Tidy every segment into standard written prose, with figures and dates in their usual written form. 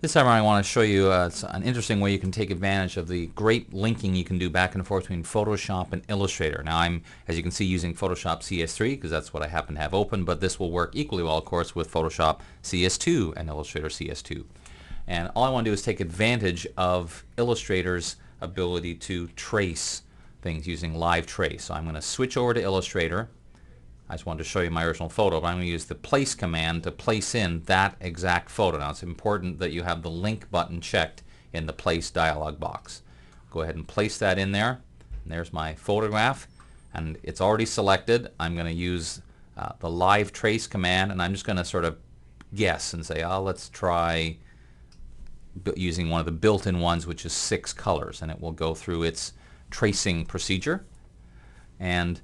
This time I want to show you an interesting way you can take advantage of the great linking you can do back and forth between Photoshop and Illustrator. Now I'm, as you can see, using Photoshop CS3 because that's what I happen to have open, but this will work equally well, of course, with Photoshop CS2 and Illustrator CS2. And all I want to do is take advantage of Illustrator's ability to trace things using live trace. So I'm going to switch over to Illustrator. I just wanted to show you my original photo, but I'm going to use the place command to place in that exact photo. Now it's important that you have the link button checked in the place dialog box. Go ahead and place that in there. And there's my photograph, and it's already selected. I'm going to use the live trace command, and I'm just going to sort of guess and say, oh, let's try using one of the built-in ones, which is 6 colors, and it will go through its tracing procedure. And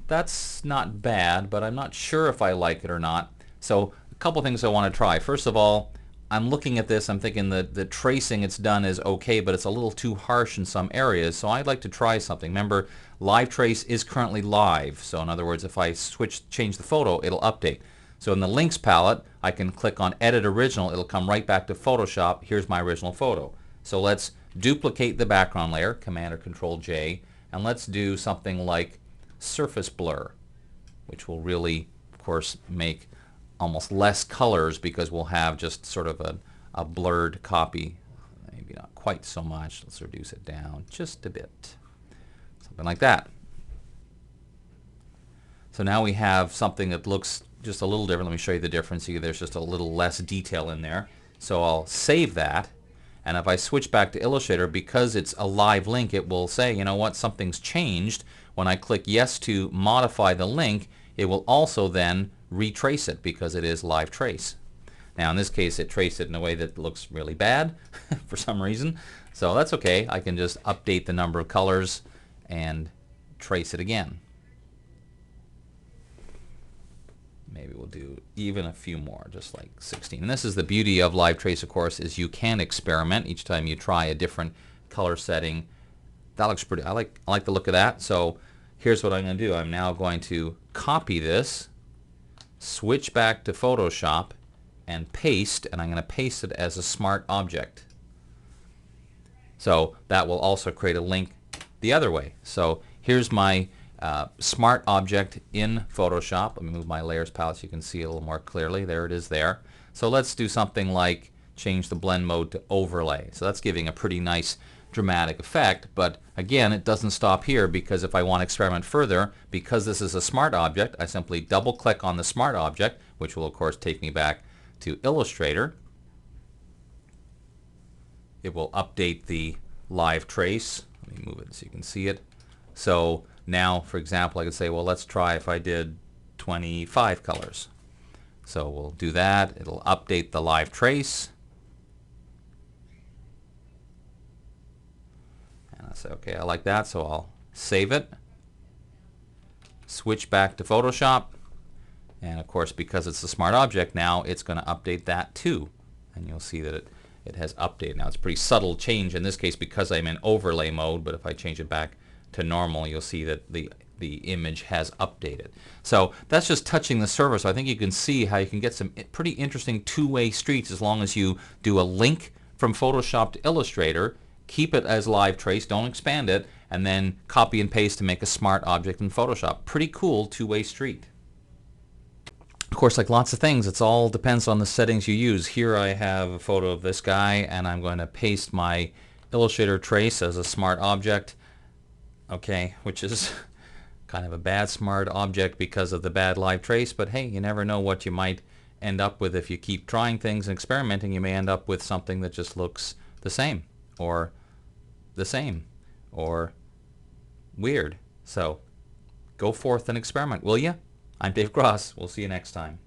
that's not bad, but I'm not sure if I like it or not. So a couple things I want to try. First of all, I'm looking at this, I'm thinking that the tracing it's done is okay, but it's a little too harsh in some areas, so I'd like to try something. Remember, live trace is currently live, so in other words, if I change the photo, it'll update. So in the links palette, I can click on Edit Original, it'll come right back to Photoshop. Here's my original photo. So let's duplicate the background layer, Command or Control J, and let's do something like surface blur, which will really, of course, make almost less colors because we'll have just sort of a blurred copy. Maybe not quite so much. Let's reduce it down just a bit. Something like that. So now we have something that looks just a little different. Let me show you the difference. See, there's just a little less detail in there. So I'll save that. And if I switch back to Illustrator, because it's a live link, it will say, you know what, something's changed. When I click yes to modify the link, it will also then retrace it because it is live trace. Now in this case it traced it in a way that looks really bad for some reason. So that's okay. I can just update the number of colors and trace it again. Maybe we'll do even a few more, just like 16. And this is the beauty of live trace, of course, is you can experiment each time you try a different color setting. That looks pretty. I like the look of that. So here's what I'm going to do. I'm now going to copy this, switch back to Photoshop, and paste. And I'm going to paste it as a smart object. So that will also create a link the other way. So here's my smart object in Photoshop. Let me move my layers palette so you can see it a little more clearly. There it is there. So let's do something like change the blend mode to overlay. So that's giving a pretty nice dramatic effect, but again, it doesn't stop here, because if I want to experiment further, because this is a smart object, I simply double click on the smart object, which will of course take me back to Illustrator. It will update the live trace. Let me move it so you can see it. So now, for example, I could say, well, let's try if I did 25 colors. So we'll do that. It'll update the live trace. And I say, okay, I like that, so I'll save it. Switch back to Photoshop. And of course, because it's a smart object now, it's going to update that too. And you'll see that it has updated. Now, it's a pretty subtle change in this case because I'm in overlay mode, but if I change it back to normal, you'll see that the image has updated. So that's just touching the surface. So I think you can see how you can get some pretty interesting two-way streets as long as you do a link from Photoshop to Illustrator, keep it as live trace, don't expand it, and then copy and paste to make a smart object in Photoshop. Pretty cool two-way street. Of course, like lots of things, it all depends on the settings you use. Here I have a photo of this guy, and I'm going to paste my Illustrator trace as a smart object. Okay, which is kind of a bad smart object because of the bad live trace, but hey, you never know what you might end up with. If you keep trying things and experimenting, you may end up with something that just looks the same, or weird. So go forth and experiment, will you? I'm Dave Gross. We'll see you next time.